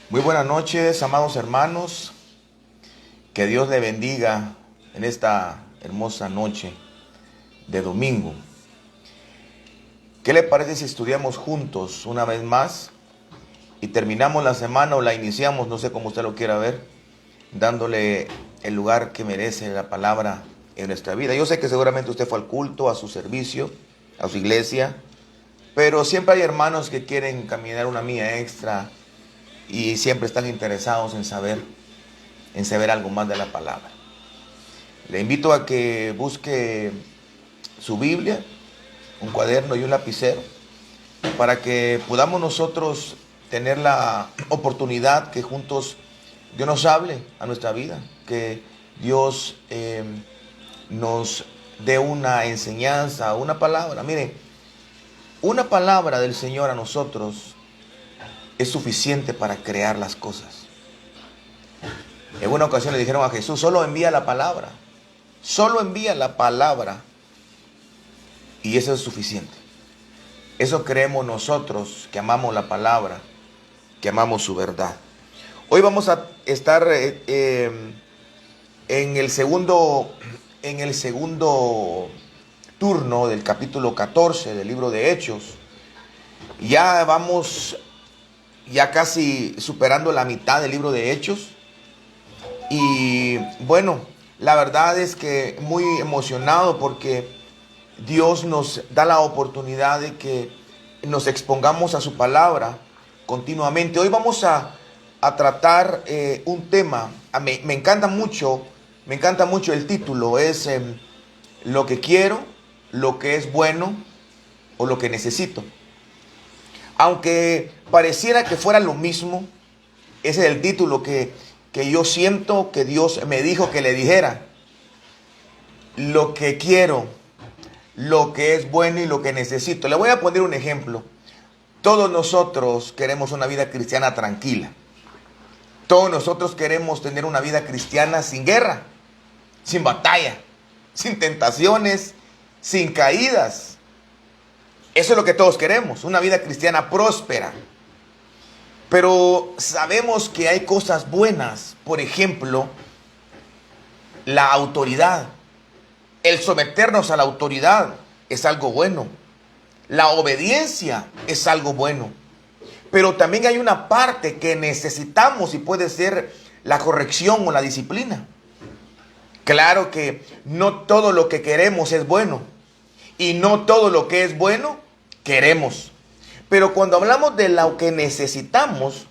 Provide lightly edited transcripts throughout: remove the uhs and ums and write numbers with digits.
Muy buenas noches, amados hermanos. Que Dios le bendiga en esta hermosa noche de domingo. ¿Qué le parece si estudiamos juntos una vez más y terminamos la semana o la iniciamos, no sé cómo usted lo quiera ver, dándole el lugar que merece la palabra en nuestra vida? Yo sé que seguramente usted fue al culto, a su servicio, a su iglesia, pero siempre hay hermanos que quieren caminar una milla extra y siempre están interesados en saber algo más de la palabra. Le invito a que busque su Biblia, un cuaderno y un lapicero, para que podamos nosotros tener la oportunidad que juntos Dios nos hable a nuestra vida, que Dios nos dé una enseñanza, una palabra. Mire, una palabra del Señor a nosotros es suficiente para crear las cosas. En una ocasión le dijeron a Jesús: solo envía la palabra, solo envía la palabra, y eso es suficiente. Eso creemos nosotros que amamos la palabra, que amamos su verdad. Hoy vamos a estar en el segundo turno del capítulo 14 del libro de Hechos. Ya vamos casi superando la mitad del libro de Hechos. Y bueno, la verdad es que muy emocionado porque Dios nos da la oportunidad de que nos expongamos a su palabra continuamente. Hoy vamos a tratar un tema. Me encanta mucho el título. Es lo que quiero, lo que es bueno o lo que necesito. Aunque pareciera que fuera lo mismo, ese es el título que yo siento que Dios me dijo que le dijera. Lo que quiero, lo que es bueno y lo que necesito. Le voy a poner un ejemplo. Todos nosotros queremos una vida cristiana tranquila. Todos nosotros queremos tener una vida cristiana sin guerra, sin batalla, sin tentaciones, sin caídas. Eso es lo que todos queremos, una vida cristiana próspera. Pero sabemos que hay cosas buenas. Por ejemplo, la autoridad. El someternos a la autoridad es algo bueno. La obediencia es algo bueno. Pero también hay una parte que necesitamos y puede ser la corrección o la disciplina. Claro que no todo lo que queremos es bueno. Y no todo lo que es bueno queremos. Pero cuando hablamos de lo que necesitamos,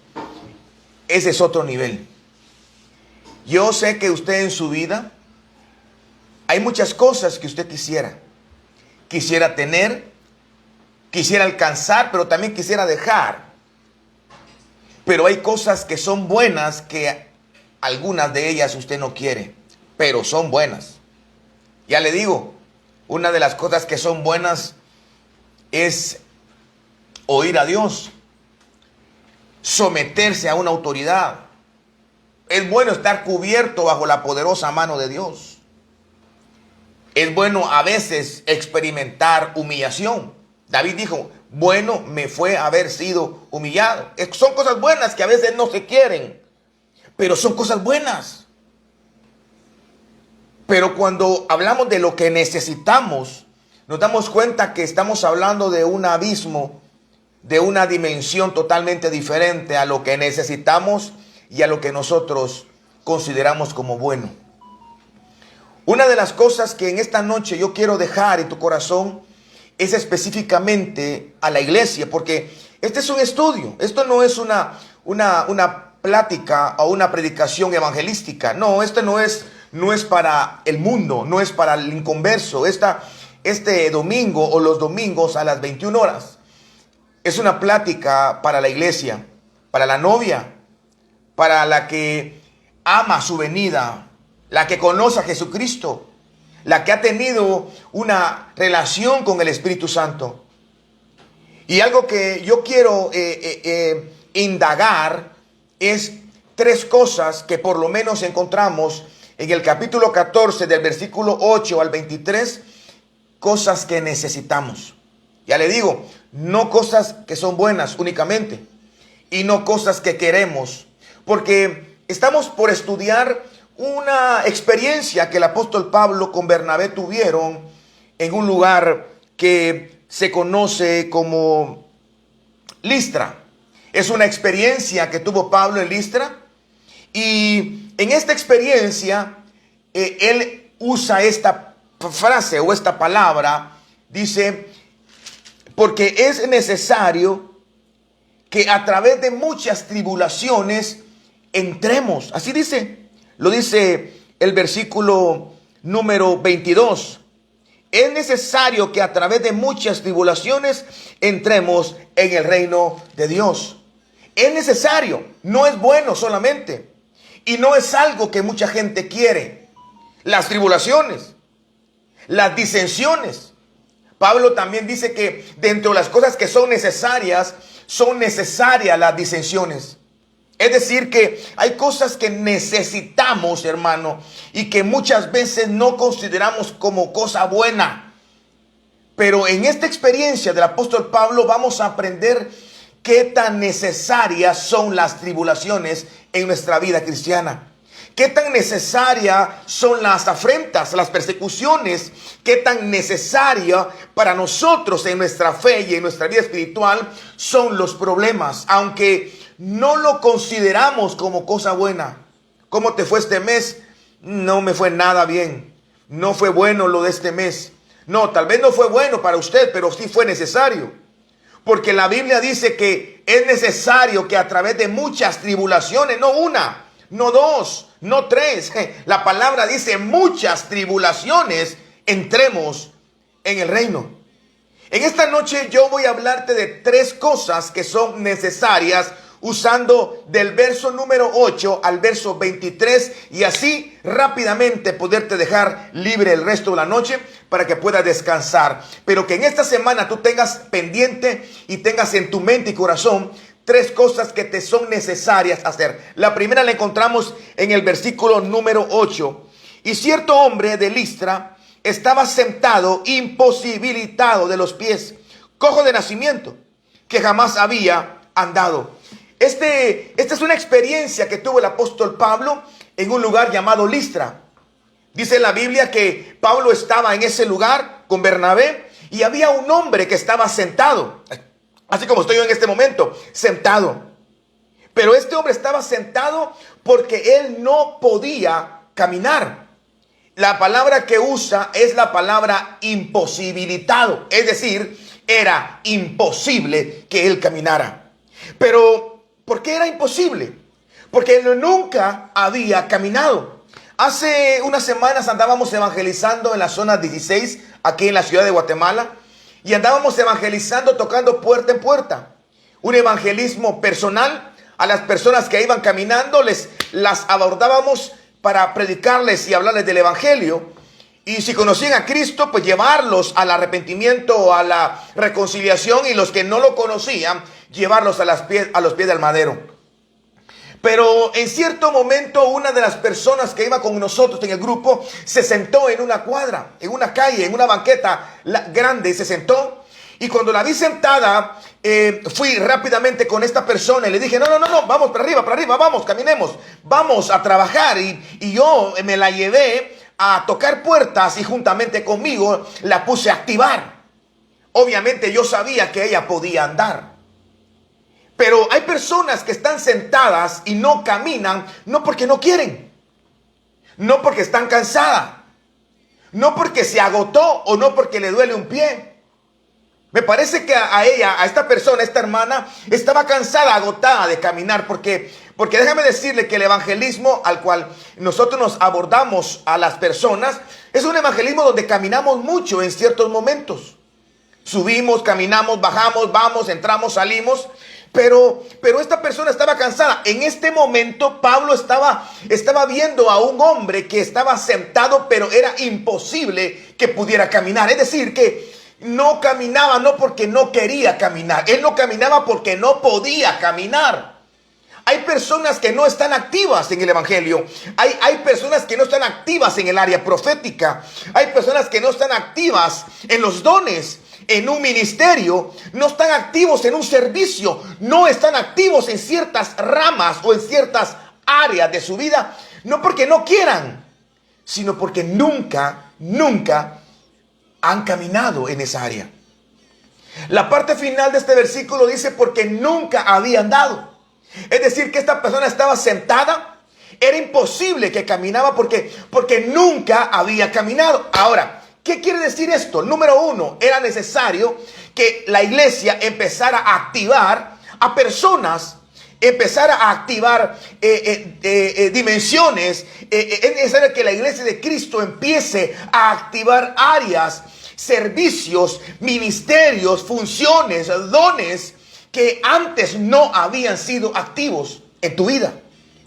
ese es otro nivel. Yo sé que usted en su vida hay muchas cosas que usted quisiera tener, quisiera alcanzar, pero también quisiera dejar. Pero hay cosas que son buenas que algunas de ellas usted no quiere, pero son buenas. Ya le digo, una de las cosas que son buenas es oír a Dios, someterse a una autoridad. Es bueno estar cubierto bajo la poderosa mano de Dios. Es bueno a veces experimentar humillación. David dijo: bueno me fue haber sido humillado. Son cosas buenas que a veces no se quieren, pero son cosas buenas. Pero cuando hablamos de lo que necesitamos, nos damos cuenta que estamos hablando de un abismo, de una dimensión totalmente diferente a lo que necesitamos y a lo que nosotros consideramos como bueno. Una de las cosas que en esta noche yo quiero dejar en tu corazón es específicamente a la iglesia, porque este es un estudio. Esto no es una plática o una predicación evangelística. No, esto no es para el mundo, no es para el inconverso. Este domingo o los domingos a las 21 horas es una plática para la iglesia, para la novia, para la que ama su venida, la que conoce a Jesucristo, la que ha tenido una relación con el Espíritu Santo. Y algo que yo quiero indagar es tres cosas que por lo menos encontramos en el capítulo 14 del versículo 8 al 23, cosas que necesitamos. Ya le digo, no cosas que son buenas únicamente y no cosas que queremos porque estamos por estudiar una experiencia que el apóstol Pablo con Bernabé tuvieron en un lugar que se conoce como Listra. Es una experiencia que tuvo Pablo en Listra, y en esta experiencia él usa esta frase o esta palabra. Dice, porque es necesario que a través de muchas tribulaciones entremos. Así dice, lo dice el versículo número 22. Es necesario que a través de muchas tribulaciones entremos en el reino de Dios. Es necesario, no es bueno solamente. Y no es algo que mucha gente quiere. Las tribulaciones, las disensiones. Pablo también dice que dentro de las cosas que son necesarias las disensiones. Es decir, que hay cosas que necesitamos, hermano, y que muchas veces no consideramos como cosa buena. Pero en esta experiencia del apóstol Pablo vamos a aprender qué tan necesarias son las tribulaciones en nuestra vida cristiana. Qué tan necesarias son las afrentas, las persecuciones. Qué tan necesaria para nosotros en nuestra fe y en nuestra vida espiritual son los problemas. Aunque no lo consideramos como cosa buena. ¿Cómo te fue este mes? No me fue nada bien. No fue bueno lo de este mes. No, tal vez no fue bueno para usted, pero sí fue necesario. Porque la Biblia dice que es necesario que a través de muchas tribulaciones, no una, no dos, no tres. La palabra dice muchas tribulaciones, entremos en el reino. En esta noche yo voy a hablarte de tres cosas que son necesarias, usando del verso número 8 al verso 23, y así rápidamente poderte dejar libre el resto de la noche para que puedas descansar. Pero que en esta semana tú tengas pendiente y tengas en tu mente y corazón tres cosas que te son necesarias hacer. La primera la encontramos en el versículo número 8. Y cierto hombre de Listra estaba sentado, imposibilitado de los pies, cojo de nacimiento, que jamás había andado. Esta es una experiencia que tuvo el apóstol Pablo en un lugar llamado Listra. Dice la Biblia que Pablo estaba en ese lugar con Bernabé y había un hombre que estaba sentado, así como estoy yo en este momento, sentado. Pero este hombre estaba sentado porque él no podía caminar. La palabra que usa es la palabra imposibilitado, es decir, era imposible que él caminara. Pero ¿por qué era imposible? Porque él nunca había caminado. Hace unas semanas andábamos evangelizando en la zona 16, aquí en la ciudad de Guatemala, y andábamos evangelizando, tocando puerta en puerta. Un evangelismo personal. A las personas que iban caminando las abordábamos para predicarles y hablarles del evangelio. Y si conocían a Cristo, pues llevarlos al arrepentimiento, a la reconciliación, y los que no lo conocían, llevarlos a los pies del madero. Pero en cierto momento una de las personas que iba con nosotros en el grupo se sentó en una cuadra, en una calle, en una banqueta grande, se sentó. Y cuando la vi sentada, fui rápidamente con esta persona y le dije, no, vamos para arriba, vamos, caminemos, vamos a trabajar. Y yo me la llevé a tocar puertas y juntamente conmigo la puse a activar. Obviamente yo sabía que ella podía andar. Pero hay personas que están sentadas y no caminan, no porque no quieren, no porque están cansadas, no porque se agotó o no porque le duele un pie. Me parece que a ella, a esta persona, a esta hermana, estaba cansada, agotada de caminar, porque déjame decirle que el evangelismo al cual nosotros nos abordamos a las personas es un evangelismo donde caminamos mucho en ciertos momentos. Subimos, caminamos, bajamos, vamos, entramos, salimos. Pero esta persona estaba cansada. En este momento Pablo estaba viendo a un hombre que estaba sentado, pero era imposible que pudiera caminar. Es decir, que no caminaba no porque no quería caminar. Él no caminaba porque no podía caminar. Hay personas que no están activas en el evangelio. Hay personas que no están activas en el área profética. Hay personas que no están activas en los dones. en un ministerio, no están activos en un servicio, no están activos en ciertas ramas o en ciertas áreas de su vida, no porque no quieran, sino porque nunca han caminado en esa área. La parte final de este versículo dice porque nunca habían dado. Es decir, que esta persona estaba sentada, era imposible que caminaba porque nunca había caminado. Ahora, ¿qué quiere decir esto? Número uno, era necesario que la iglesia empezara a activar a personas, empezara a activar dimensiones. Es necesario que la iglesia de Cristo empiece a activar áreas, servicios, ministerios, funciones, dones que antes no habían sido activos en tu vida.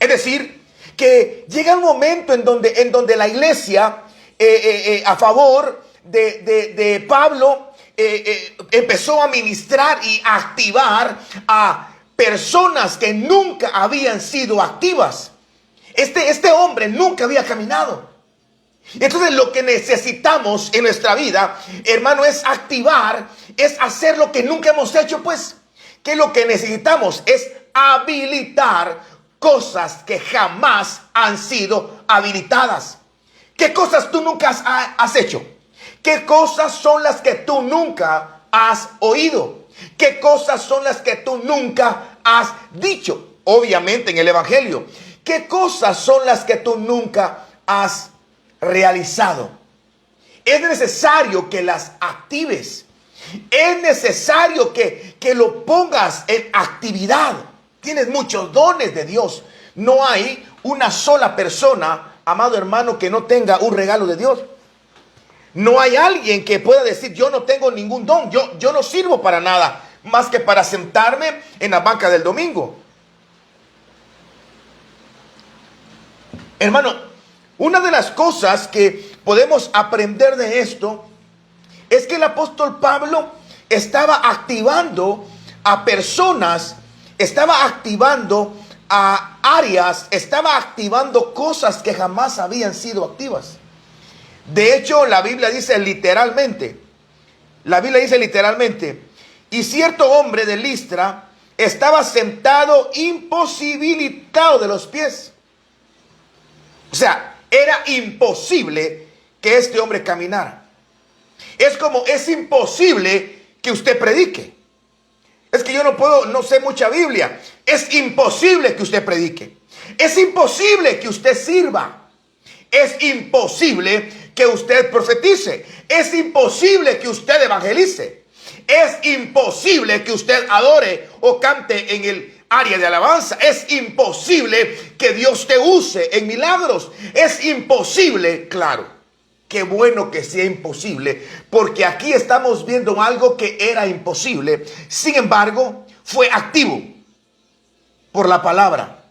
Es decir, que llega un momento en donde la iglesia, a favor de Pablo, empezó a ministrar y a activar a personas que nunca habían sido activas. Este hombre nunca había caminado. Entonces lo que necesitamos en nuestra vida, hermano, es activar, es hacer lo que nunca hemos hecho, pues. Que lo que necesitamos es habilitar cosas que jamás han sido habilitadas. ¿Qué cosas tú nunca has hecho? ¿Qué cosas son las que tú nunca has oído? ¿Qué cosas son las que tú nunca has dicho? Obviamente en el evangelio. ¿Qué cosas son las que tú nunca has realizado? Es necesario que las actives. Es necesario que lo pongas en actividad. Tienes muchos dones de Dios. No hay una sola persona, amado hermano, que no tenga un regalo de Dios. No hay alguien que pueda decir, yo no tengo ningún don, yo no sirvo para nada, más que para sentarme en la banca del domingo. Hermano, una de las cosas que podemos aprender de esto es que el apóstol Pablo estaba activando a personas, estaba activando a áreas, estaba activando cosas que jamás habían sido activas. De hecho, la Biblia dice literalmente, y cierto hombre de Listra estaba sentado imposibilitado de los pies. O sea, era imposible que este hombre caminara. Es imposible que usted predique. Es que yo no sé mucha Biblia. Es imposible que usted predique. Es imposible que usted sirva. Es imposible que usted profetice. Es imposible que usted evangelice. Es imposible que usted adore o cante en el área de alabanza. Es imposible que Dios te use en milagros. Es imposible, claro. Qué bueno que sea imposible, porque aquí estamos viendo algo que era imposible. Sin embargo, fue activo por la palabra.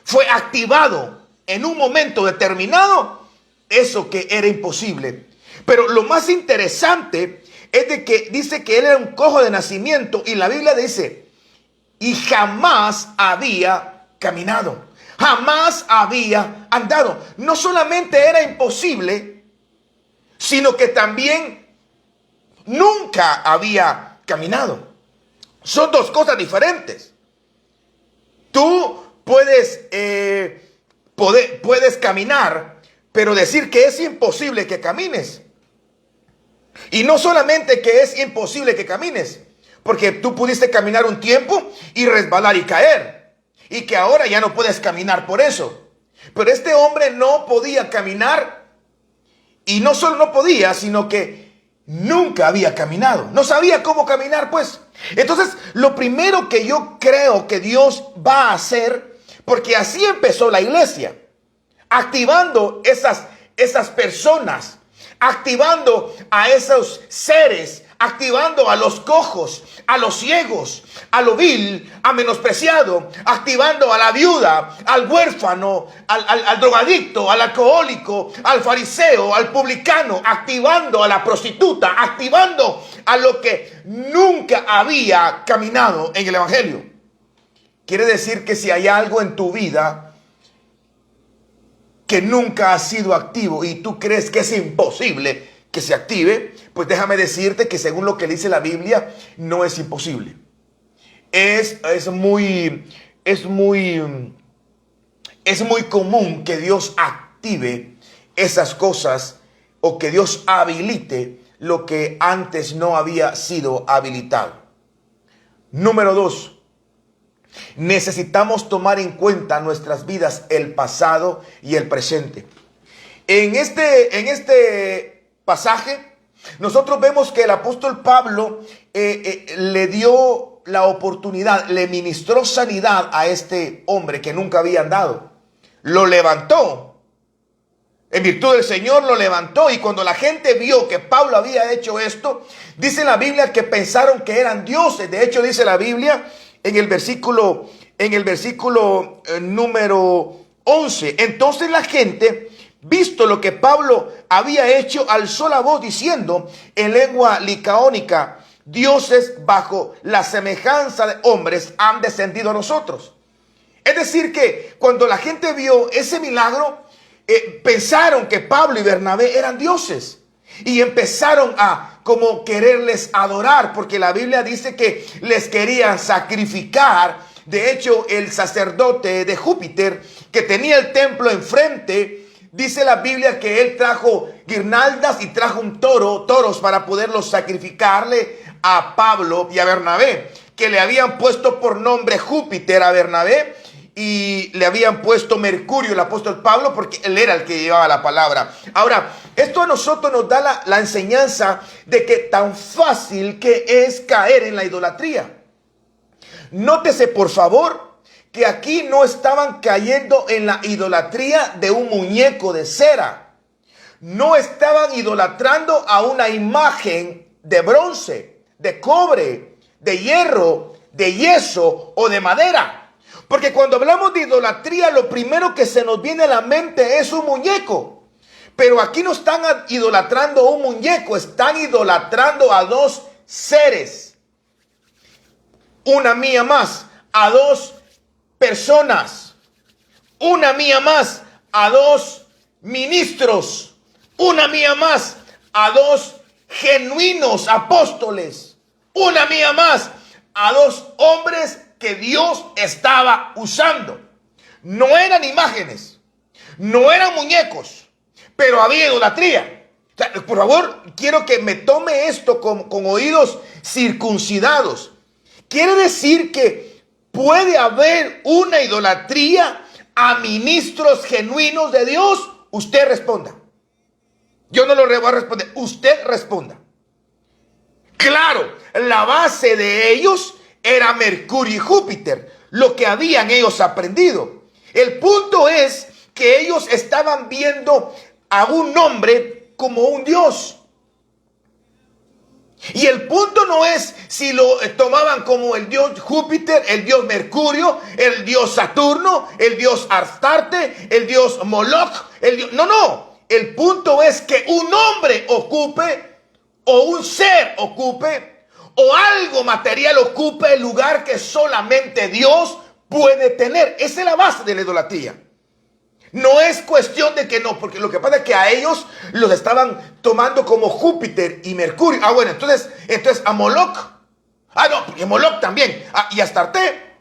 Fue activado en un momento determinado eso que era imposible. Pero lo más interesante es de que dice que él era un cojo de nacimiento, y la Biblia dice, y jamás había caminado, jamás había andado. No solamente era imposible, sino que también nunca había caminado. Son dos cosas diferentes. Tú puedes caminar, pero decir que es imposible que camines. Y no solamente que es imposible que camines, porque tú pudiste caminar un tiempo y resbalar y caer, y que ahora ya no puedes caminar por eso. Pero este hombre no podía caminar. Y no solo no podía, sino que nunca había caminado. No sabía cómo caminar, pues. Entonces, lo primero que yo creo que Dios va a hacer, porque así empezó la iglesia, activando esas personas, activando a esos seres, activando a los cojos, a los ciegos, a lo vil, a menospreciado, activando a la viuda, al huérfano, al drogadicto, al alcohólico, al fariseo, al publicano, activando a la prostituta, activando a lo que nunca había caminado en el evangelio. Quiere decir que si hay algo en tu vida que nunca ha sido activo y tú crees que es imposible que se active, pues déjame decirte que según lo que dice la Biblia, no es imposible. Es muy común que Dios active esas cosas o que Dios habilite lo que antes no había sido habilitado. Número 2, necesitamos tomar en cuenta nuestras vidas, el pasado y el presente. En este pasaje, nosotros vemos que el apóstol Pablo le dio la oportunidad, le ministró sanidad a este hombre que nunca había andado. Lo levantó. En virtud del Señor lo levantó, y cuando la gente vio que Pablo había hecho esto, dice la Biblia que pensaron que eran dioses. De hecho, dice la Biblia en el versículo número 11. Entonces la gente, visto lo que Pablo había hecho, alzó la voz diciendo en lengua licaónica: dioses bajo la semejanza de hombres han descendido a nosotros. Es decir, que cuando la gente vio ese milagro, pensaron que Pablo y Bernabé eran dioses y empezaron a como quererles adorar, porque la Biblia dice que les querían sacrificar. De hecho, el sacerdote de Júpiter, que tenía el templo enfrente, dice la Biblia que él trajo guirnaldas y trajo toros para poderlos sacrificarle a Pablo y a Bernabé, que le habían puesto por nombre Júpiter a Bernabé y le habían puesto Mercurio el apóstol Pablo, porque él era el que llevaba la palabra. Ahora, esto a nosotros nos da la enseñanza de que tan fácil que es caer en la idolatría. Nótese por favor que aquí no estaban cayendo en la idolatría de un muñeco de cera. No estaban idolatrando a una imagen de bronce, de cobre, de hierro, de yeso o de madera. Porque cuando hablamos de idolatría, lo primero que se nos viene a la mente es un muñeco. Pero aquí no están idolatrando a un muñeco, están idolatrando a dos seres. Una mía más, a dos personas. Una mía más, a dos ministros. Una mía más, a dos genuinos apóstoles. Una mía más, a dos hombres que Dios estaba usando. No eran imágenes, no eran muñecos, pero había idolatría. O sea, por favor, quiero que me tome esto con oídos circuncidados. Quiere decir que puede haber una idolatría a ministros genuinos de Dios. Usted responda. Yo no lo voy a responder, usted responda. Claro, la base de ellos era Mercurio y Júpiter, lo que habían ellos aprendido. El punto es que ellos estaban viendo a un hombre como un dios. Y el punto no es si lo tomaban como el dios Júpiter, el dios Mercurio, el dios Saturno, el dios Astarte, el dios Moloch, No. El punto es que un hombre ocupe, o un ser ocupe, o algo material ocupe el lugar que solamente Dios puede tener. Esa es la base de la idolatría. No es cuestión de que no, porque lo que pasa es que a ellos los estaban tomando como Júpiter y Mercurio. Bueno, entonces a Moloch. No, porque Moloch también. Y Astarte.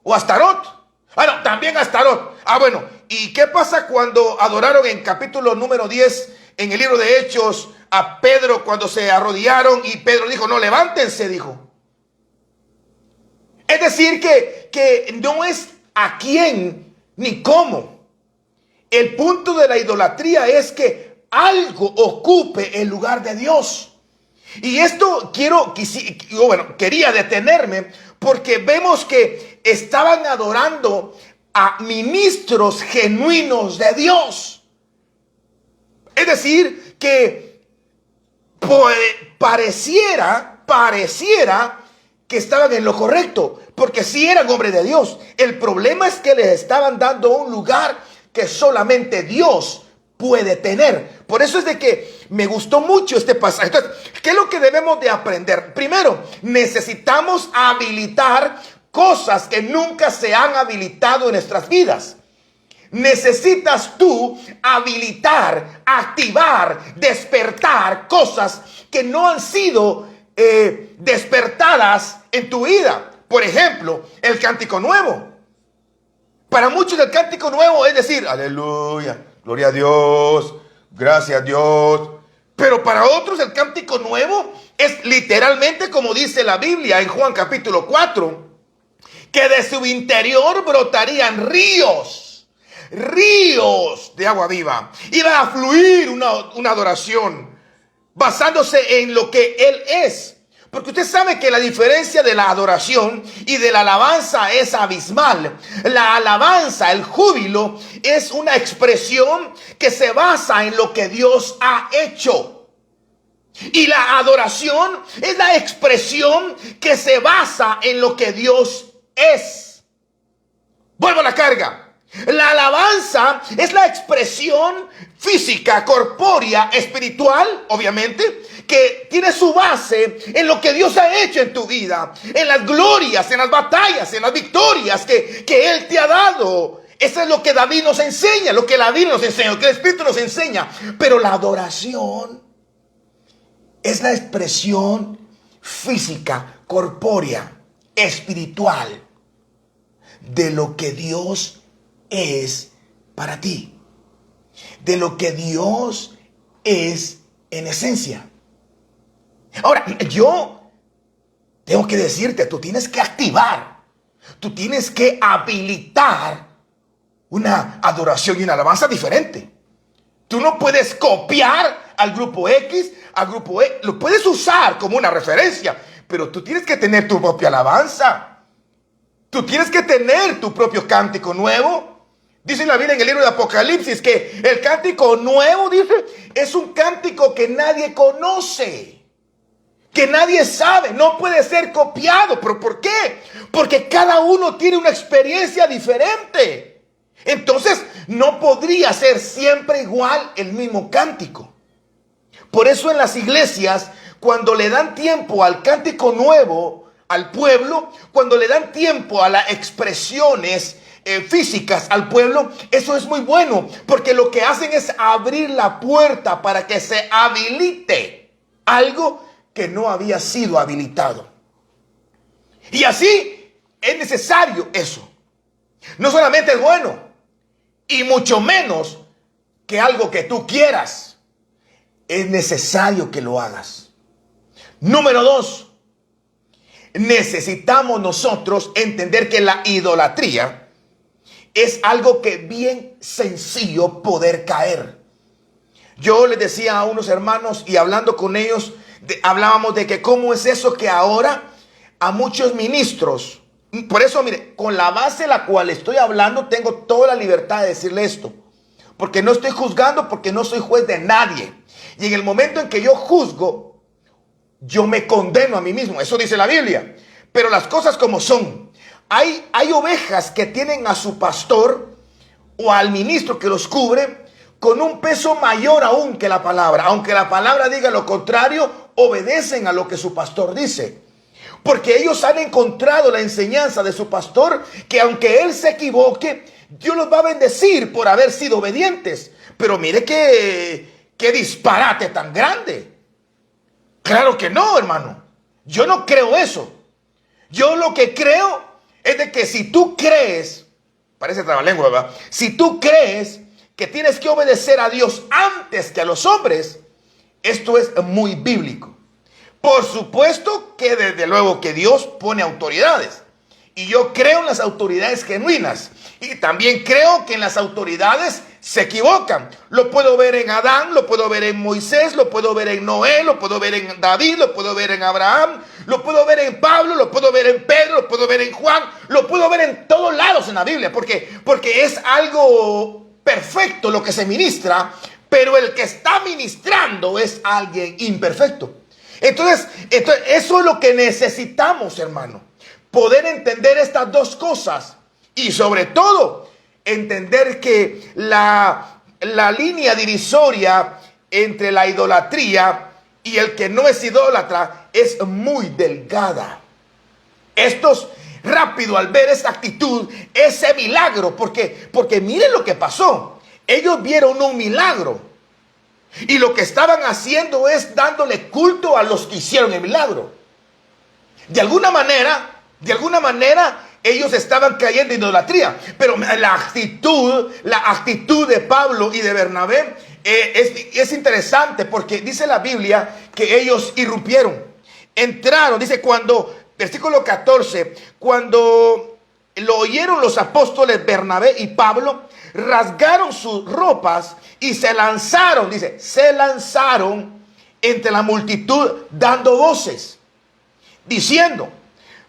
O Astarot. No, también Astarot. Bueno, ¿y qué pasa cuando adoraron en capítulo número 10 en el libro de Hechos a Pedro, cuando se arrodillaron y Pedro dijo: no, levántense, dijo? Es decir, que no es a quién ni cómo. El punto de la idolatría es que algo ocupe el lugar de Dios. Y esto quería detenerme porque vemos que estaban adorando a ministros genuinos de Dios. Es decir, que pareciera que estaban en lo correcto, porque sí eran hombres de Dios. El problema es que les estaban dando un lugar que solamente Dios puede tener. Por eso es de que me gustó mucho este pasaje. Entonces, ¿qué es lo que debemos de aprender? Primero, necesitamos habilitar cosas que nunca se han habilitado en nuestras vidas. necesitas tú habilitar, activar, despertar cosas que no han sido despertadas en tu vida. Por ejemplo, el cántico nuevo. Para muchos el cántico nuevo es decir, aleluya, gloria a Dios, gracias a Dios. Pero para otros el cántico nuevo es literalmente como dice la Biblia en Juan capítulo 4, que de su interior brotarían ríos de agua viva. Iba a fluir una adoración basándose en lo que Él es. Porque usted sabe que la diferencia de la adoración y de la alabanza es abismal. La alabanza, el júbilo, es una expresión que se basa en lo que Dios ha hecho. Y la adoración es la expresión que se basa en lo que Dios es. Vuelvo a la carga. La alabanza es la expresión física, corpórea, espiritual, obviamente, que tiene su base en lo que Dios ha hecho en tu vida, en las glorias, en las batallas, en las victorias que Él te ha dado. Eso es lo que David nos enseña, lo que la Biblia nos enseña, lo que el Espíritu nos enseña. Pero la adoración es la expresión física, corpórea, espiritual de lo que Dios es para ti, de lo que Dios es en esencia. Ahora, yo tengo que decirte, tú tienes que activar, tú tienes que habilitar una adoración y una alabanza diferente. Tú no puedes copiar al grupo X, al grupo E, lo puedes usar como una referencia, pero tú tienes que tener tu propia alabanza. Tú tienes que tener tu propio cántico nuevo. Dice la Biblia en el libro de Apocalipsis que el cántico nuevo, dice, es un cántico que nadie conoce, que nadie sabe, no puede ser copiado. ¿Pero por qué? Porque cada uno tiene una experiencia diferente. Entonces, no podría ser siempre igual el mismo cántico. Por eso en las iglesias, cuando le dan tiempo al cántico nuevo al pueblo, cuando le dan tiempo a las expresiones físicas al pueblo, eso es muy bueno, porque lo que hacen es abrir la puerta para que se habilite algo que no había sido habilitado. Y así es necesario eso. No solamente es bueno, y mucho menos que algo que tú quieras. Es necesario que lo hagas. Número 2, necesitamos nosotros entender que la idolatría es algo que es bien sencillo poder caer. Yo les decía a unos hermanos y hablando con ellos, hablábamos de que cómo es eso que ahora a muchos ministros, por eso mire, con la base de la cual estoy hablando, tengo toda la libertad de decirle esto, porque no estoy juzgando, porque no soy juez de nadie. Y en el momento en que yo juzgo, yo me condeno a mí mismo. Eso dice la Biblia. Pero las cosas como son. Hay ovejas que tienen a su pastor o al ministro que los cubre con un peso mayor aún que la palabra. Aunque la palabra diga lo contrario, obedecen a lo que su pastor dice. Porque ellos han encontrado la enseñanza de su pastor, que aunque él se equivoque, Dios los va a bendecir por haber sido obedientes. Pero mire qué disparate tan grande. Claro que no, hermano. Yo no creo eso. Yo lo que creo es de que si tú crees, parece trabalengua, ¿verdad? Si tú crees que tienes que obedecer a Dios antes que a los hombres, esto es muy bíblico. Por supuesto que desde luego que Dios pone autoridades. Y yo creo en las autoridades genuinas. Y también creo que en las autoridades se equivocan. Lo puedo ver en Adán, lo puedo ver en Moisés, lo puedo ver en Noé, lo puedo ver en David, lo puedo ver en Abraham, lo puedo ver en Pablo, lo puedo ver en Pedro, lo puedo ver en Juan, lo puedo ver en todos lados en la Biblia. Porque es algo perfecto lo que se ministra, pero el que está ministrando es alguien imperfecto. Entonces eso es lo que necesitamos, hermano. Poder entender estas dos cosas y sobre todo entender que la línea divisoria entre la idolatría y el que no es idólatra es muy delgada. Estos rápido al ver esa actitud, ese milagro, porque miren lo que pasó. Ellos vieron un milagro y lo que estaban haciendo es dándole culto a los que hicieron el milagro. De alguna manera, ellos estaban cayendo en idolatría. Pero la actitud de Pablo y de Bernabé es interesante, porque dice la Biblia que ellos irrumpieron, entraron. Dice versículo 14, cuando lo oyeron los apóstoles Bernabé y Pablo, rasgaron sus ropas y se lanzaron entre la multitud dando voces, diciendo: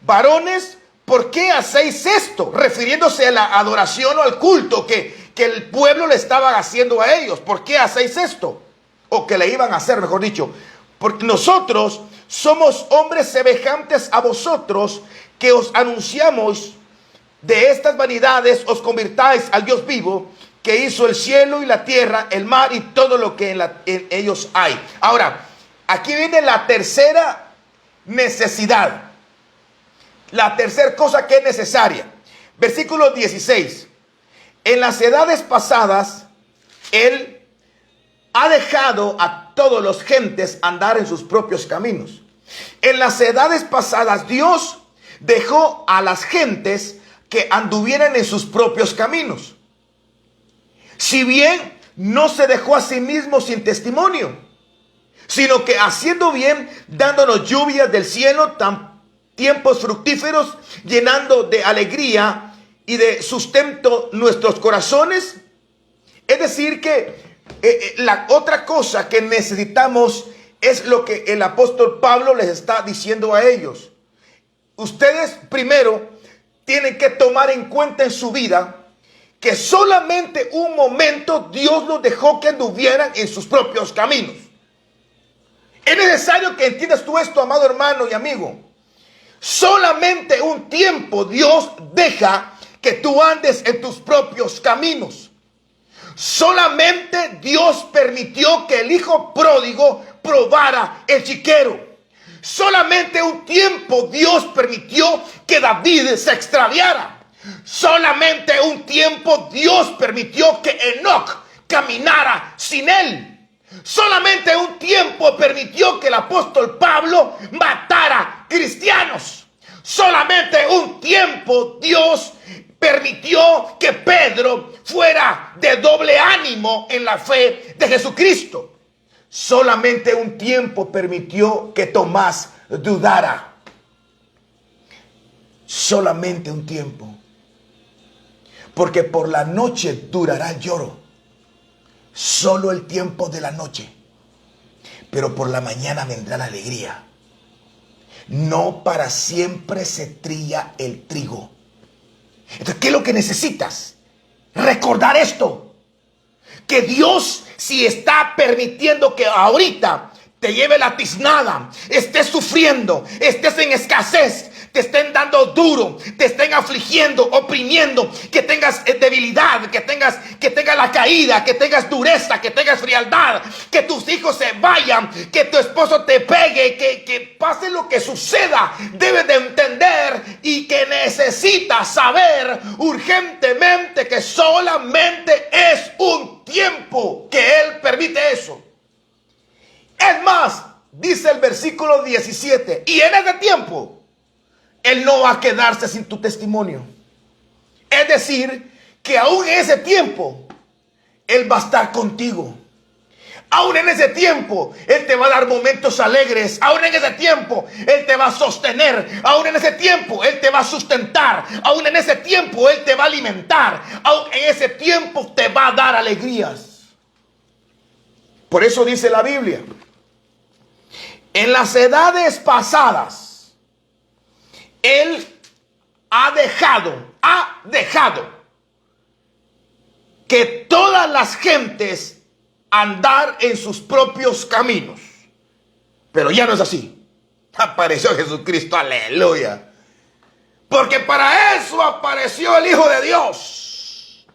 varones, ¿por qué hacéis esto? Refiriéndose a la adoración o al culto que el pueblo le estaba haciendo a ellos. ¿Por qué hacéis esto? O que le iban a hacer, mejor dicho. Porque nosotros somos hombres semejantes a vosotros, que os anunciamos de estas vanidades, os convirtáis al Dios vivo, que hizo el cielo y la tierra, el mar y todo lo que en ellos hay. Ahora, aquí viene la tercera necesidad. La tercera cosa que es necesaria. Versículo 16. En las edades pasadas, Él ha dejado a todos los gentes andar en sus propios caminos. En las edades pasadas, Dios dejó a las gentes que anduvieran en sus propios caminos. Si bien no se dejó a sí mismo sin testimonio, sino que haciendo bien, dándonos lluvias del cielo, tiempos fructíferos, llenando de alegría y de sustento nuestros corazones. Es decir que la otra cosa que necesitamos es lo que el apóstol Pablo les está diciendo a ellos. Ustedes primero tienen que tomar en cuenta en su vida que solamente un momento Dios los dejó que anduvieran en sus propios caminos. Es necesario que entiendas tú esto, amado hermano y amigo. Solamente un tiempo Dios deja que tú andes en tus propios caminos. Solamente Dios permitió que el hijo pródigo probara el chiquero. Solamente un tiempo Dios permitió que David se extraviara. Solamente un tiempo Dios permitió que Enoc caminara sin él. Solamente un tiempo permitió que el apóstol Pablo matara cristianos. Solamente un tiempo Dios permitió que Pedro fuera de doble ánimo en la fe de Jesucristo. Solamente un tiempo permitió que Tomás dudara. Solamente un tiempo. Porque por la noche durará el lloro. Solo el tiempo de la noche. Pero por la mañana vendrá la alegría. No para siempre se trilla el trigo. Entonces, ¿qué es lo que necesitas? Recordar esto. Que Dios, si está permitiendo que ahorita te lleve la tiznada, estés sufriendo, estés en escasez, te estén dando duro, te estén afligiendo, oprimiendo, que tengas debilidad, que tengas la caída, que tengas dureza, que tengas frialdad, que tus hijos se vayan, que tu esposo te pegue, que pase lo que suceda, debes de entender y que necesitas saber urgentemente que solamente es un tiempo que Él permite eso. Es más, dice el versículo 17, y en ese tiempo Él no va a quedarse sin tu testimonio. Es decir, que aún en ese tiempo Él va a estar contigo. Aún en ese tiempo Él te va a dar momentos alegres. Aún en ese tiempo Él te va a sostener. Aún en ese tiempo Él te va a sustentar. Aún en ese tiempo Él te va a alimentar. Aún en ese tiempo te va a dar alegrías. Por eso dice la Biblia: en las edades pasadas Él ha dejado que todas las gentes andar en sus propios caminos. Pero ya no es así. Apareció Jesucristo, aleluya. Porque para eso apareció el Hijo de Dios.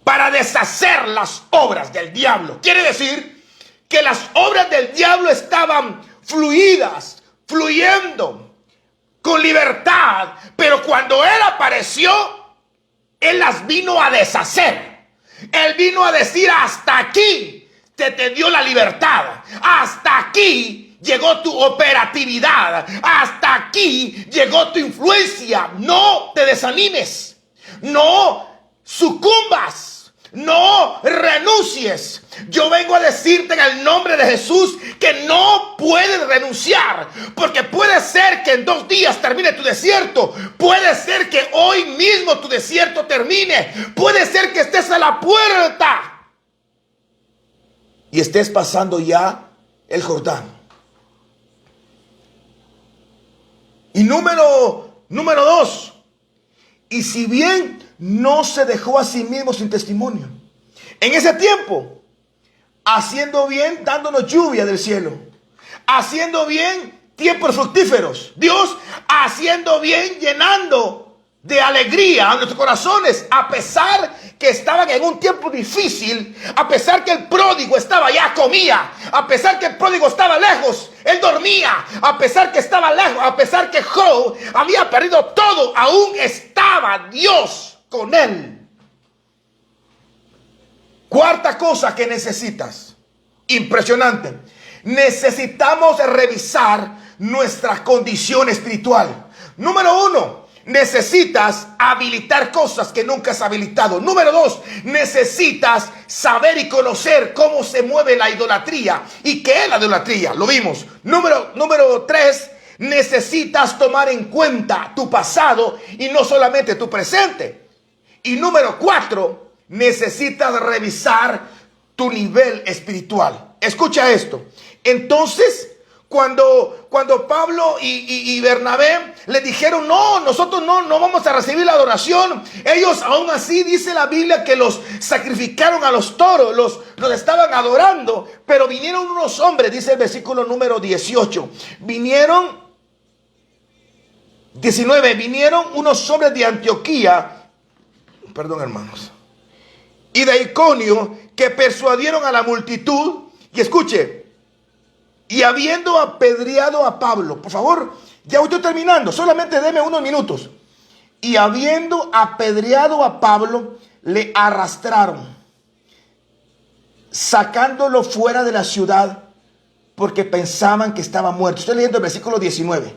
Para deshacer las obras del diablo. Quiere decir que las obras del diablo estaban fluyendo con libertad, pero cuando Él apareció, Él las vino a deshacer. Él vino a decir: hasta aquí te dio la libertad, hasta aquí llegó tu operatividad, hasta aquí llegó tu influencia. No te desanimes, no sucumbas, no renuncies. Yo vengo a decirte en el nombre de Jesús que no puedes renunciar, porque puede ser que en 2 días termine tu desierto, puede ser que hoy mismo tu desierto termine, puede ser que estés a la puerta y estés pasando ya el Jordán. Y número 2, y si bien no se dejó a sí mismo sin testimonio, en ese tiempo, haciendo bien, dándonos lluvia del cielo, haciendo bien, tiempos fructíferos, Dios haciendo bien, llenando de alegría a nuestros corazones, a pesar que estaban en un tiempo difícil, a pesar que el pródigo estaba ya, comía, a pesar que el pródigo estaba lejos, él dormía, a pesar que estaba lejos, a pesar que Job había perdido todo, aún estaba Dios con él. Cuarta cosa que necesitas, impresionante, necesitamos revisar nuestra condición espiritual. Número 1, necesitas habilitar cosas que nunca has habilitado. Número 2, necesitas saber y conocer cómo se mueve la idolatría y qué es la idolatría. Lo vimos. Número 3, necesitas tomar en cuenta tu pasado y no solamente tu presente. Y número 4, necesitas revisar tu nivel espiritual. Escucha esto. Entonces, cuando Pablo y Bernabé le dijeron: no, nosotros no vamos a recibir la adoración, ellos aún así, dice la Biblia, que los sacrificaron a los toros, los estaban adorando. Pero vinieron unos hombres, dice el versículo número 18, vinieron unos hombres de Antioquía, perdón hermanos, y de Iconio, que persuadieron a la multitud. Y escuche, y habiendo apedreado a Pablo, por favor, ya estoy terminando, solamente deme unos minutos. Y habiendo apedreado a Pablo, le arrastraron, sacándolo fuera de la ciudad, porque pensaban que estaba muerto. Estoy leyendo el versículo 19.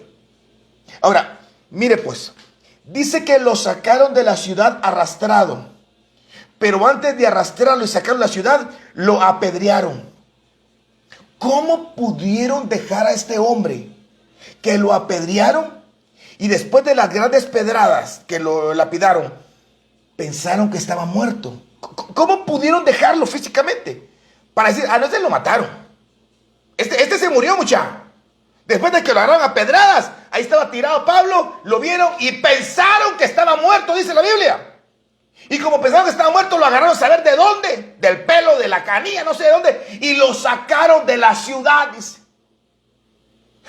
Ahora, mire pues, dice que lo sacaron de la ciudad arrastrado, pero antes de arrastrarlo y sacarlo de la ciudad, lo apedrearon. ¿Cómo pudieron dejar a este hombre que lo apedrearon y después de las grandes pedradas que lo lapidaron, pensaron que estaba muerto? ¿Cómo pudieron dejarlo físicamente? Para decir: no, este lo mataron. Este se murió, muchacho. Después de que lo agarraron a pedradas, ahí estaba tirado Pablo, lo vieron y pensaron que estaba muerto, dice la Biblia. Y como pensaron que estaba muerto, lo agarraron a saber de dónde, del pelo, de la canilla, no sé de dónde, y lo sacaron de la ciudad, dice.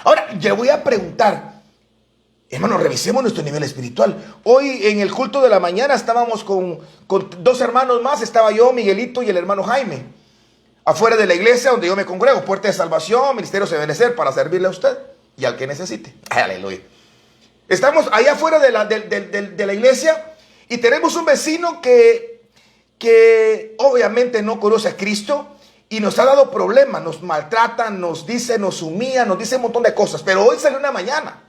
Ahora, yo voy a preguntar, hermano, revisemos nuestro nivel espiritual. Hoy en el culto de la mañana estábamos con 2 hermanos más, estaba yo, Miguelito y el hermano Jaime, afuera de la iglesia donde yo me congrego, Puerta de Salvación, Ministerio de Benecer, para servirle a usted y al que necesite. Aleluya. Estamos allá afuera de la iglesia. Y tenemos un vecino que obviamente no conoce a Cristo y nos ha dado problemas, nos maltratan, nos humilla, nos dice un montón de cosas. Pero hoy salió una mañana,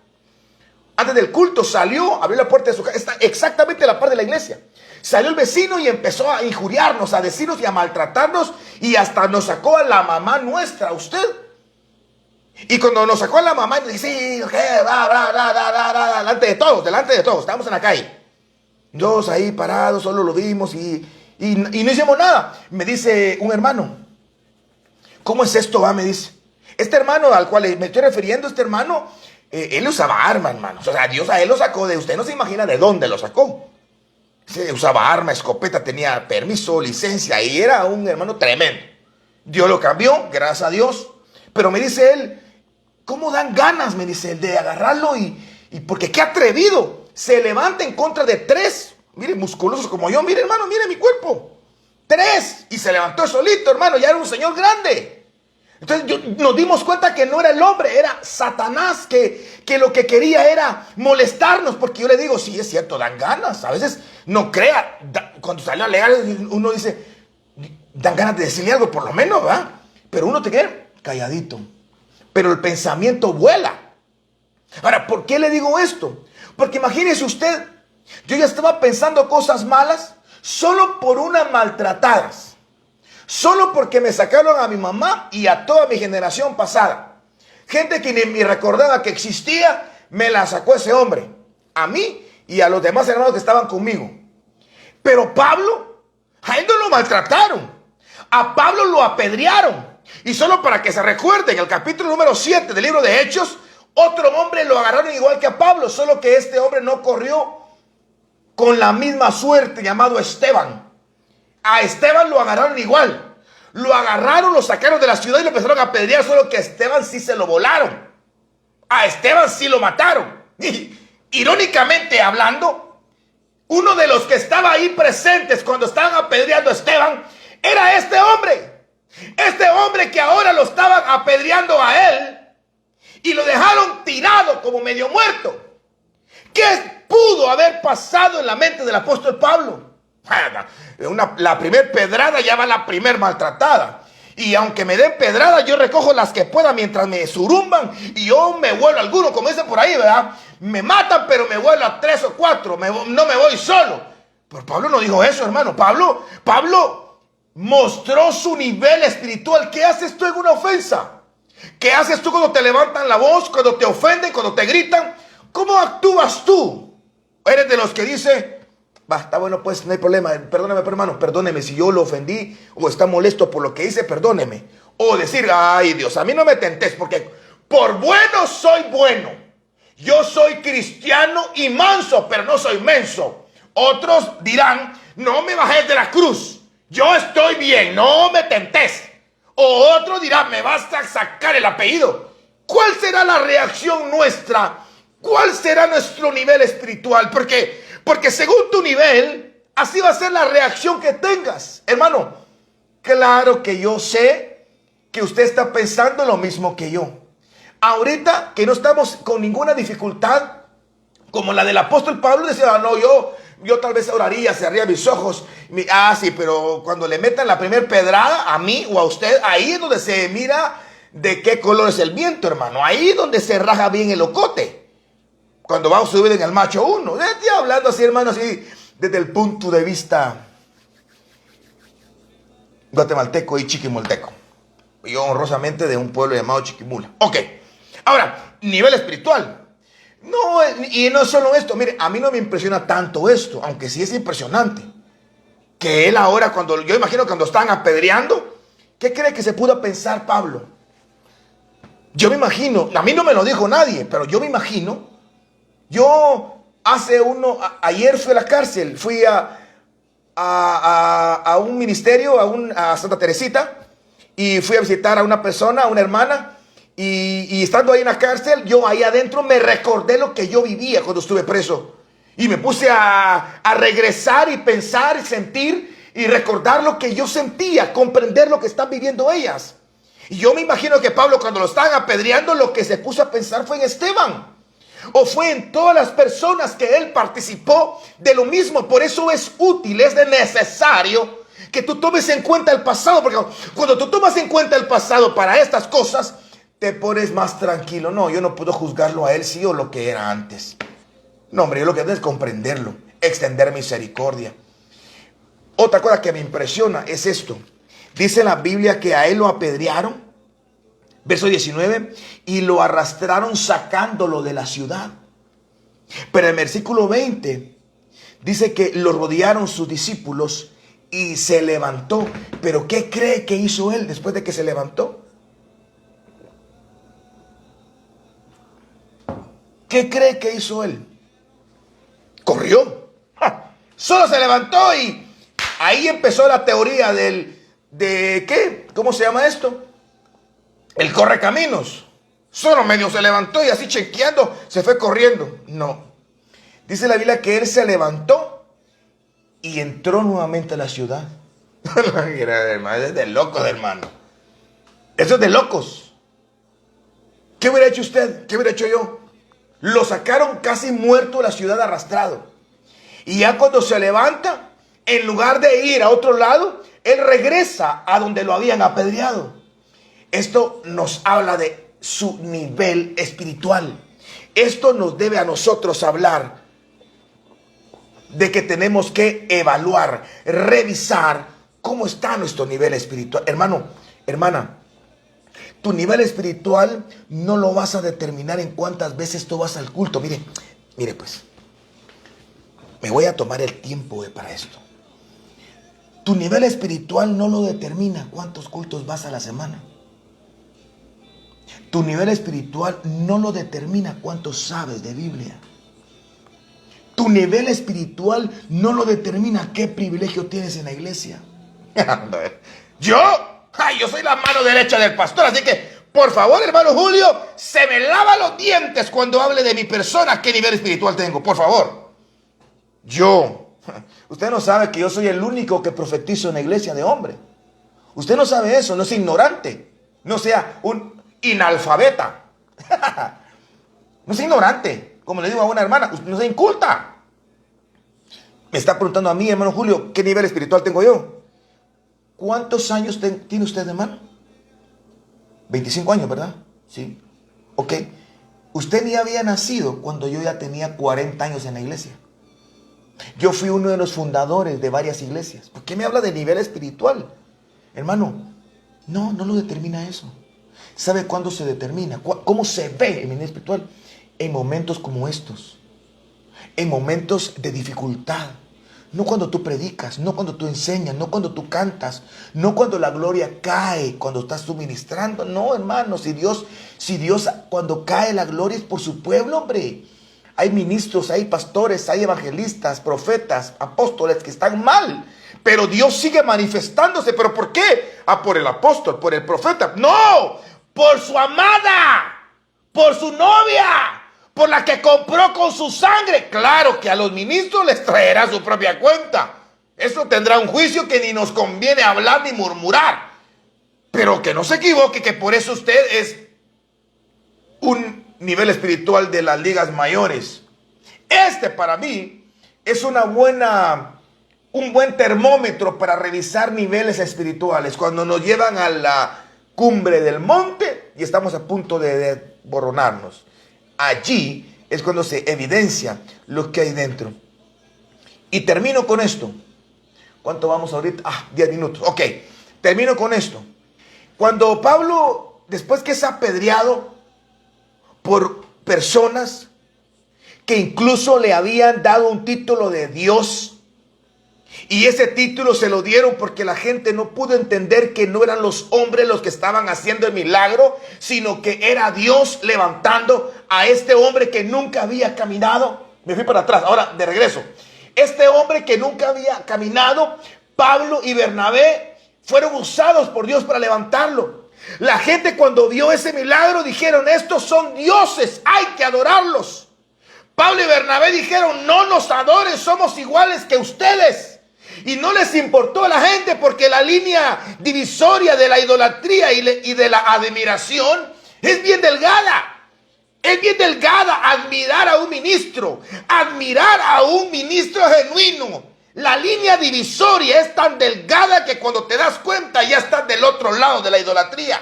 antes del culto, salió, abrió la puerta de su casa, está exactamente a la par de la iglesia. Salió el vecino y empezó a injuriarnos, a decirnos y a maltratarnos, y hasta nos sacó a la mamá nuestra, usted. Y cuando nos sacó a la mamá, dice: sí, delante de todos, estábamos en la calle. Dos ahí parados, solo lo vimos y no hicimos nada. Me dice un hermano: ¿cómo es esto, va? Me dice. Este hermano al cual me estoy refiriendo, este hermano, él usaba arma, hermanos. O sea, Dios a él lo sacó de, usted no se imagina de dónde lo sacó. Se usaba arma, escopeta, tenía permiso, licencia, y era un hermano tremendo. Dios lo cambió, gracias a Dios. Pero me dice él: ¿cómo dan ganas, me dice él, de agarrarlo? Y porque qué atrevido. Se levanta en contra de 3, mire, musculosos como yo, mire hermano, mire mi cuerpo, 3, y se levantó solito, hermano, ya era un señor grande. Entonces nos dimos cuenta que no era el hombre, era Satanás que lo que quería era molestarnos. Porque yo le digo, sí, es cierto, dan ganas. A veces no crea, cuando sale a leer uno dice, dan ganas de decirle algo por lo menos, ¿verdad? Pero uno te queda calladito. Pero el pensamiento vuela. Ahora, ¿por qué le digo esto? Porque imagínese usted, yo ya estaba pensando cosas malas solo por unas maltratadas. Solo porque me sacaron a mi mamá y a toda mi generación pasada. Gente que ni me recordaba que existía, me la sacó ese hombre. A mí y a los demás hermanos que estaban conmigo. Pero Pablo, a él no lo maltrataron. A Pablo lo apedrearon. Y solo para que se recuerden, en el capítulo número 7 del libro de Hechos, otro hombre lo agarraron igual que a Pablo, solo que este hombre no corrió con la misma suerte, llamado Esteban. A Esteban lo agarraron igual. Lo agarraron, lo sacaron de la ciudad y lo empezaron a apedrear, solo que a Esteban sí se lo volaron. A Esteban sí lo mataron. Y, irónicamente hablando, uno de los que estaba ahí presentes cuando estaban apedreando a Esteban era este hombre. Este hombre que ahora lo estaban apedreando a él y lo dejaron tirado como medio muerto. ¿Qué pudo haber pasado en la mente del apóstol Pablo? La primer pedrada ya va la primer maltratada. Y aunque me den pedrada, yo recojo las que pueda mientras me surumban. Y yo me vuelo a alguno, como dicen por ahí, ¿verdad? Me matan, pero me vuelo a 3 o 4. No me voy solo. Pero Pablo no dijo eso, hermano. Pablo mostró su nivel espiritual. ¿Qué haces tú en una ofensa? ¿Qué haces tú cuando te levantan la voz, cuando te ofenden, cuando te gritan? ¿Cómo actúas tú? ¿Eres de los que dice, está bueno, pues no hay problema, perdóneme, hermano, perdóneme si yo lo ofendí o está molesto por lo que hice, perdóneme? O decir, ay Dios, a mí no me tentes porque por bueno soy bueno. Yo soy cristiano y manso, pero no soy menso. Otros dirán, no me bajes de la cruz, yo estoy bien, no me tentes. O otro dirá, me vas a sacar el apellido. ¿Cuál será la reacción nuestra? ¿Cuál será nuestro nivel espiritual? Porque según tu nivel, así va a ser la reacción que tengas. Hermano, claro que yo sé que usted está pensando lo mismo que yo. Ahorita que no estamos con ninguna dificultad, como la del apóstol Pablo, decía, no, yo tal vez oraría, cerraría mis ojos. Sí, pero cuando le metan la primer pedrada a mí o a usted, ahí es donde se mira de qué color es el viento, hermano. Ahí es donde se raja bien el ocote. Cuando va a subir en el macho uno. Estoy hablando así, hermano, así desde el punto de vista guatemalteco y chiquimolteco. Yo honrosamente de un pueblo llamado Chiquimula. Ok, ahora, nivel espiritual. No, y no es solo esto. Mire, a mí no me impresiona tanto esto, aunque sí es impresionante. Que él ahora, yo imagino cuando están apedreando, ¿qué cree que se pudo pensar Pablo? Yo me imagino, a mí no me lo dijo nadie, pero yo me imagino, ayer fui a la cárcel, fui a un ministerio, a Santa Teresita, y fui a visitar a una persona, a una hermana. Y estando ahí en la cárcel, yo ahí adentro me recordé lo que yo vivía cuando estuve preso. Y me puse a regresar y pensar y sentir y recordar lo que yo sentía, comprender lo que están viviendo ellas. Y yo me imagino que Pablo, cuando lo estaban apedreando, lo que se puso a pensar fue en Esteban. O fue en todas las personas que él participó de lo mismo. Por eso es útil, es necesario que tú tomes en cuenta el pasado. Porque cuando tú tomas en cuenta el pasado para estas cosas, te pones más tranquilo. No, yo no puedo juzgarlo a él sí o lo que era antes. No, hombre, yo lo que tengo es comprenderlo, extender misericordia. Otra cosa que me impresiona es esto. Dice la Biblia que a él lo apedrearon, verso 19, y lo arrastraron sacándolo de la ciudad. Pero en el versículo 20 dice que lo rodearon sus discípulos y se levantó. Pero ¿qué cree que hizo él después de que se levantó? ¿Qué cree que hizo él? Corrió. Solo se levantó y ahí empezó la teoría de ¿qué? ¿Cómo se llama esto? El correcaminos. Solo medio se levantó y así chequeando se fue corriendo. No. Dice la Biblia que él se levantó y entró nuevamente a la ciudad. Es de loco, hermano. Eso es de locos. ¿Qué hubiera hecho usted? ¿Qué hubiera hecho yo? Lo sacaron casi muerto de la ciudad, arrastrado. Y ya cuando se levanta, en lugar de ir a otro lado, él regresa a donde lo habían apedreado. Esto nos habla de su nivel espiritual. Esto nos debe a nosotros hablar de que tenemos que evaluar, revisar cómo está nuestro nivel espiritual. Hermano, hermana, tu nivel espiritual no lo vas a determinar en cuántas veces tú vas al culto. Mire pues, me voy a tomar el tiempo para esto. Tu nivel espiritual no lo determina cuántos cultos vas a la semana. Tu nivel espiritual no lo determina cuánto sabes de Biblia. Tu nivel espiritual no lo determina qué privilegio tienes en la iglesia. Yo soy la mano derecha del pastor, así que, por favor, hermano Julio, se me lava los dientes cuando hable de mi persona, qué nivel espiritual tengo, por favor. Usted no sabe que yo soy el único que profetizo en la iglesia de hombre. Usted no sabe eso, no es ignorante, no sea un inalfabeta. No sea ignorante, como le digo a una hermana, no sea inculta. Me está preguntando a mí, hermano Julio, ¿qué nivel espiritual tengo yo? ¿Cuántos años tiene usted, hermano? 25 años, ¿verdad? Sí. Ok. Usted ni había nacido cuando yo ya tenía 40 años en la iglesia. Yo fui uno de los fundadores de varias iglesias. ¿Por qué me habla de nivel espiritual? Hermano, no lo determina eso. ¿Sabe cuándo se determina? ¿Cómo se ve el nivel espiritual? En momentos como estos. En momentos de dificultad. No cuando tú predicas, no cuando tú enseñas, no cuando tú cantas, no cuando la gloria cae, cuando estás suministrando. No, hermano, si Dios, cuando cae la gloria es por su pueblo, hombre. Hay ministros, hay pastores, hay evangelistas, profetas, apóstoles que están mal. Pero Dios sigue manifestándose. ¿Pero por qué? Por el apóstol, por el profeta. No, por su amada, por su novia, por la que compró con su sangre. Claro que a los ministros les traerá su propia cuenta. Eso tendrá un juicio que ni nos conviene hablar ni murmurar. Pero que no se equivoque, que por eso usted es un nivel espiritual de las ligas mayores. Para mí es un buen termómetro para revisar niveles espirituales. Cuando nos llevan a la cumbre del monte y estamos a punto de desboronarnos. Allí es cuando se evidencia lo que hay dentro. Y termino con esto. ¿Cuánto vamos ahorita? 10 minutos. Ok, termino con esto. Cuando Pablo, después que es apedreado por personas que incluso le habían dado un título de Dios, y ese título se lo dieron porque la gente no pudo entender que no eran los hombres los que estaban haciendo el milagro, sino que era Dios levantando a este hombre que nunca había caminado. Me fui para atrás, ahora de regreso. Este hombre que nunca había caminado, Pablo y Bernabé fueron usados por Dios para levantarlo. La gente, cuando vio ese milagro, dijeron: estos son dioses, hay que adorarlos. Pablo y Bernabé dijeron: no nos adoren, somos iguales que ustedes. Y no les importó a la gente, porque la línea divisoria de la idolatría y de la admiración es bien delgada. Es bien delgada. Admirar a un ministro genuino. La línea divisoria es tan delgada que cuando te das cuenta ya estás del otro lado de la idolatría.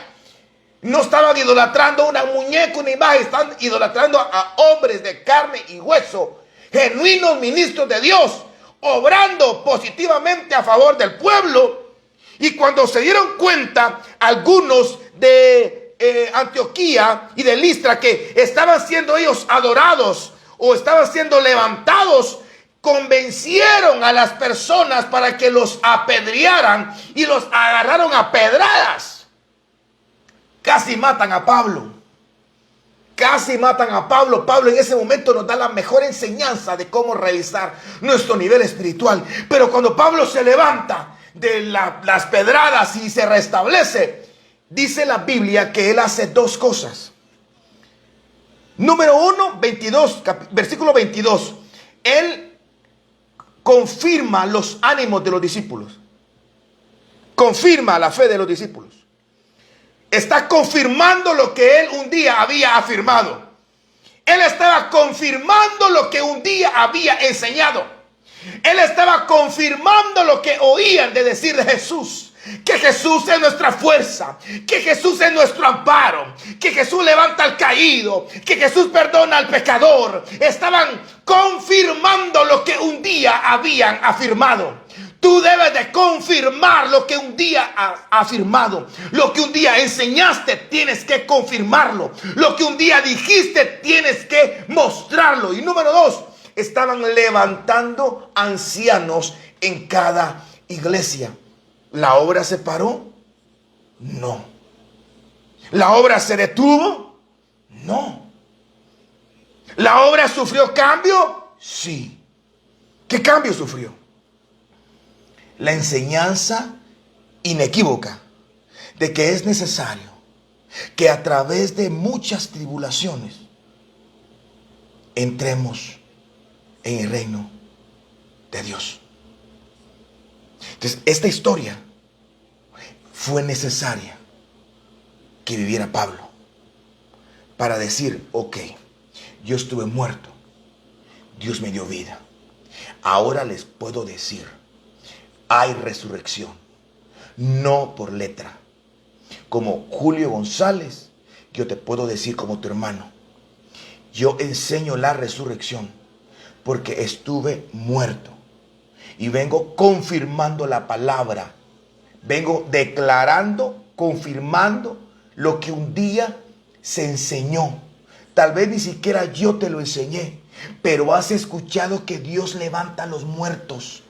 No estaban idolatrando una muñeca, una imagen, están idolatrando a hombres de carne y hueso, genuinos ministros de Dios, obrando positivamente a favor del pueblo. Y cuando se dieron cuenta algunos de Antioquía y de Listra que estaban siendo ellos adorados o estaban siendo levantados, convencieron a las personas para que los apedrearan y los agarraron a pedradas. Casi matan a Pablo. Casi matan a Pablo. Pablo en ese momento nos da la mejor enseñanza de cómo revisar nuestro nivel espiritual. Pero cuando Pablo se levanta de las pedradas y se restablece, dice la Biblia que él hace dos cosas. Número 1, versículo 22. Él confirma los ánimos de los discípulos. Confirma la fe de los discípulos. está confirmando lo que él un día había afirmado. Él estaba confirmando lo que un día había enseñado. Él estaba confirmando lo que oían de decir de Jesús. Que Jesús es nuestra fuerza, que Jesús es nuestro amparo, que Jesús levanta al caído, que Jesús perdona al pecador. Estaban confirmando lo que un día habían afirmado. Tú debes de confirmar lo que un día has afirmado. Lo que un día enseñaste, tienes que confirmarlo. Lo que un día dijiste, tienes que mostrarlo. Y número 2, estaban levantando ancianos en cada iglesia. ¿La obra se paró? No. ¿La obra se detuvo? No. ¿La obra sufrió cambio? Sí. ¿Qué cambio sufrió? La enseñanza inequívoca de que es necesario que a través de muchas tribulaciones entremos en el reino de Dios. Entonces, esta historia fue necesaria que viviera Pablo para decir, ok, yo estuve muerto, Dios me dio vida. Ahora les puedo decir, hay resurrección, no por letra. Como Julio González, yo te puedo decir como tu hermano, yo enseño la resurrección porque estuve muerto. Y vengo confirmando la palabra. Vengo declarando, confirmando lo que un día se enseñó. Tal vez ni siquiera yo te lo enseñé, pero has escuchado que Dios levanta a los muertos,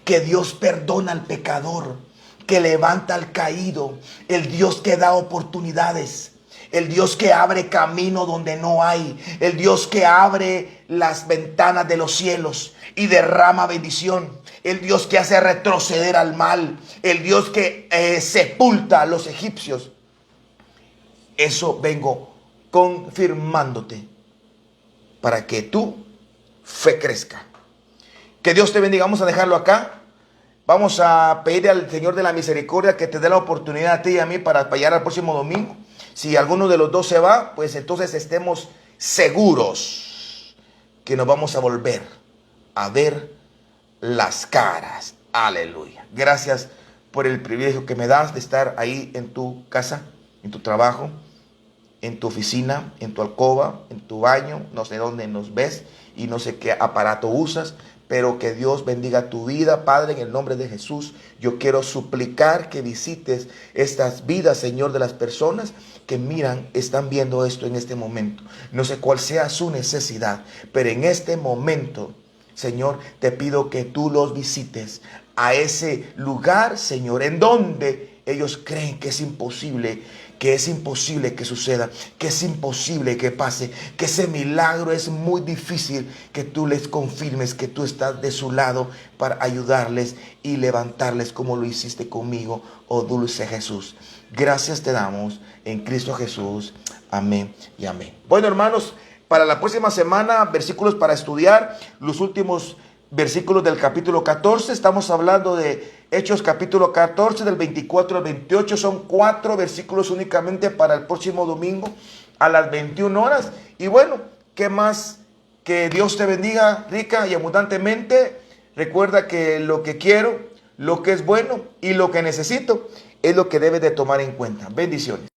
que Dios perdona al pecador, que levanta al caído, el Dios que da oportunidades. El Dios que abre camino donde no hay. El Dios que abre las ventanas de los cielos y derrama bendición. El Dios que hace retroceder al mal. El Dios que sepulta a los egipcios. Eso vengo confirmándote para que tu fe crezca. Que Dios te bendiga. Vamos a dejarlo acá. Vamos a pedirle al Señor de la misericordia que te dé la oportunidad a ti y a mí para llegar al próximo domingo. Si alguno de los dos se va, pues entonces estemos seguros que nos vamos a volver a ver las caras. Aleluya. Gracias por el privilegio que me das de estar ahí en tu casa, en tu trabajo, en tu oficina, en tu alcoba, en tu baño. No sé dónde nos ves y no sé qué aparato usas, pero que Dios bendiga tu vida, Padre, en el nombre de Jesús. Yo quiero suplicar que visites estas vidas, Señor, de las personas que miran, están viendo esto en este momento. No sé cuál sea su necesidad, pero en este momento, Señor, te pido que tú los visites a ese lugar, Señor, en donde ellos creen que es imposible que suceda, que es imposible que pase, que ese milagro es muy difícil, que tú les confirmes que tú estás de su lado para ayudarles y levantarles como lo hiciste conmigo, oh dulce Jesús. Gracias te damos en Cristo Jesús. Amén y amén. Bueno, hermanos, para la próxima semana, versículos para estudiar, los últimos versículos del capítulo 14. Estamos hablando de Hechos capítulo 14, del 24 al 28. Son 4 versículos únicamente para el próximo domingo a las 21 horas. Y bueno, ¿qué más? Que Dios te bendiga rica y abundantemente. Recuerda que lo que quiero, lo que es bueno y lo que necesito es lo que debes de tomar en cuenta. Bendiciones.